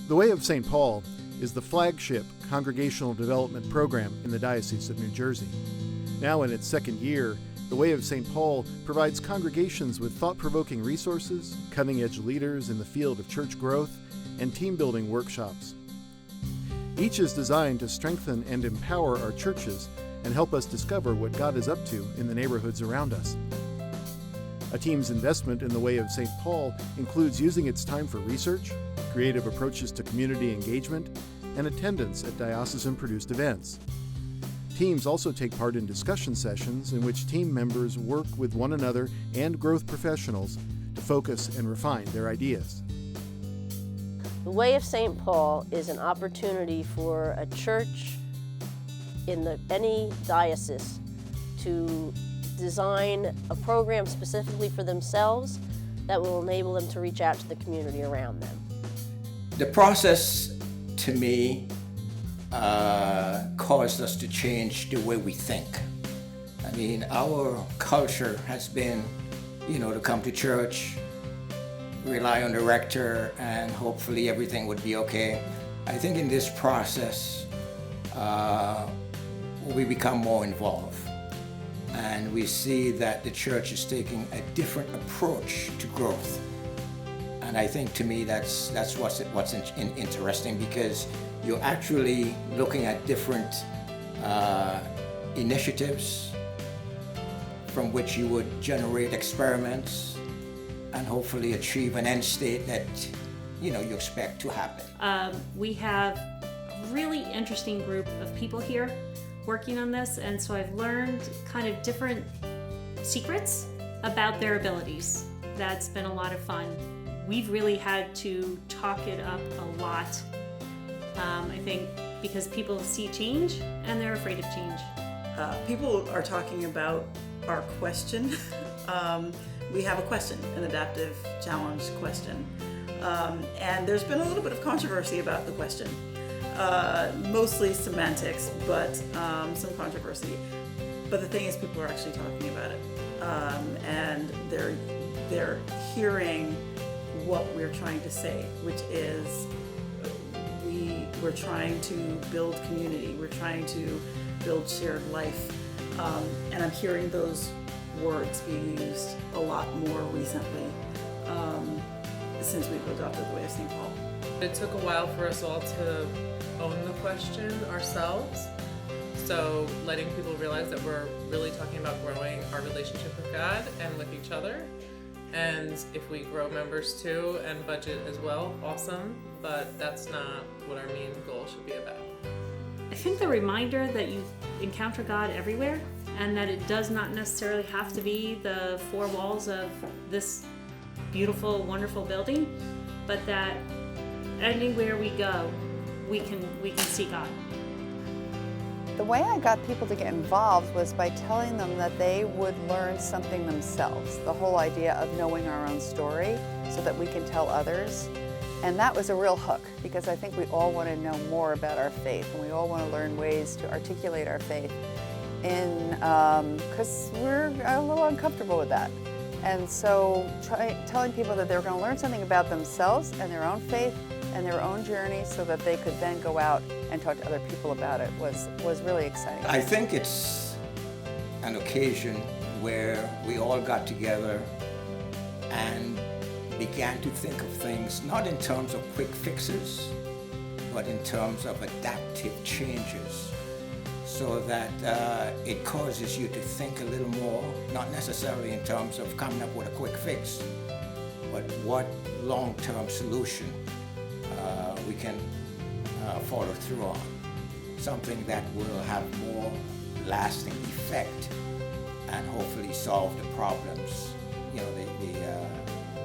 The Way of St. Paul is the flagship congregational development program in the Diocese of New Jersey. Now in its second year, The Way of St. Paul provides congregations with thought-provoking resources, cutting-edge leaders in the field of church growth, and team-building workshops. Each is designed to strengthen and empower our churches and help us discover what God is up to in the neighborhoods around us. A team's investment in the Way of St. Paul includes using its time for research, creative approaches to community engagement, and attendance at diocesan-produced events. Teams also take part in discussion sessions in which team members work with one another and growth professionals to focus and refine their ideas. The Way of St. Paul is an opportunity for a church in any diocese to design a program specifically for themselves that will enable them to reach out to the community around them. The process, to me, caused us to change the way we think. I mean, our culture has been, to come to church, rely on the rector, and hopefully everything would be okay. I think in this process, we become more involved. And we see that the church is taking a different approach to growth. And I think, to me, that's what's interesting, because you're actually looking at different initiatives from which you would generate experiments and hopefully achieve an end state that you expect to happen. We have a really interesting group of people here working on this, and so I've learned kind of different secrets about their abilities. That's been a lot of fun. We've really had to talk it up a lot, I think, because people see change and they're afraid of change. People are talking about our question. We have a question, an adaptive challenge question. And there's been a little bit of controversy about the question. Mostly semantics, but some controversy. But the thing is, people are actually talking about it. And they're hearing what we're trying to say, which is we're trying to build community, we're trying to build shared life, and I'm hearing those words being used a lot more recently since we've adopted the Way of St. Paul. It took a while for us all to own the question ourselves, so letting people realize that we're really talking about growing our relationship with God and with each other. And if we grow members too and budget as well, awesome, but that's not what our main goal should be about. I think the reminder that you encounter God everywhere, and that it does not necessarily have to be the four walls of this beautiful, wonderful building, but that anywhere we go, we can see God. The way I got people to get involved was by telling them that they would learn something themselves. The whole idea of knowing our own story so that we can tell others. And that was a real hook, because I think we all want to know more about our faith, and we all want to learn ways to articulate our faith, because we're a little uncomfortable with that. And so telling people that they were going to learn something about themselves and their own faith and their own journey so that they could then go out and talk to other people about it was really exciting. I think it's an occasion where we all got together and began to think of things not in terms of quick fixes, but in terms of adaptive changes, so that it causes you to think a little more, not necessarily in terms of coming up with a quick fix, but what long-term solution we can follow through on, something that will have more lasting effect and hopefully solve the problems, the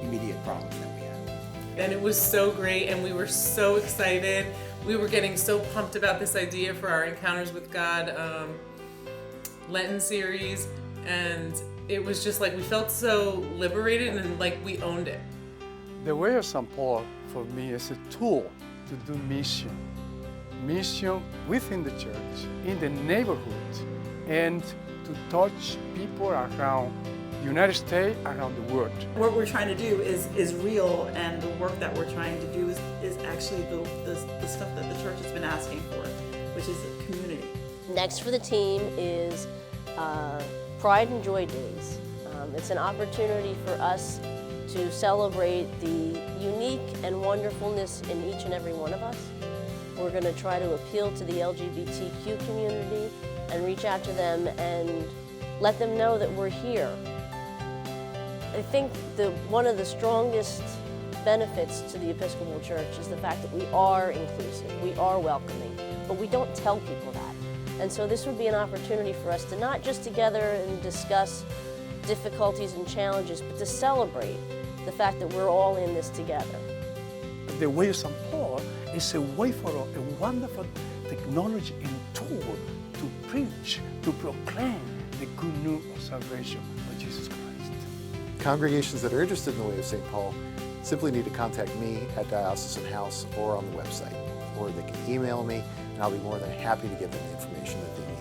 immediate problems that we have. And it was so great, and we were so excited. We were getting so pumped about this idea for our Encounters with God Lenten series, and it was just like we felt so liberated and like we owned it. The Way of St. Paul for me is a tool to do mission within the church, in the neighborhood, and to touch people around the United States, around the world. What we're trying to do is real, and the work that we're trying to do is actually the stuff that the church has been asking for, which is community. Next for the team is Pride and Joy Days. It's an opportunity for us to celebrate the unique and wonderfulness in each and every one of us. We're going to try to appeal to the LGBTQ community and reach out to them and let them know that we're here. I think one of the strongest benefits to the Episcopal Church is the fact that we are inclusive, we are welcoming, but we don't tell people that. And so this would be an opportunity for us to not just together and discuss difficulties and challenges, but to celebrate the fact that we're all in this together. The way of St. Paul is a way for a wonderful technology and tool to preach, to proclaim the good news of salvation by Jesus Christ. Congregations that are interested in the way of St. Paul simply need to contact me at Diocesan House or on the website, or they can email me, and I'll be more than happy to give them the information that they need.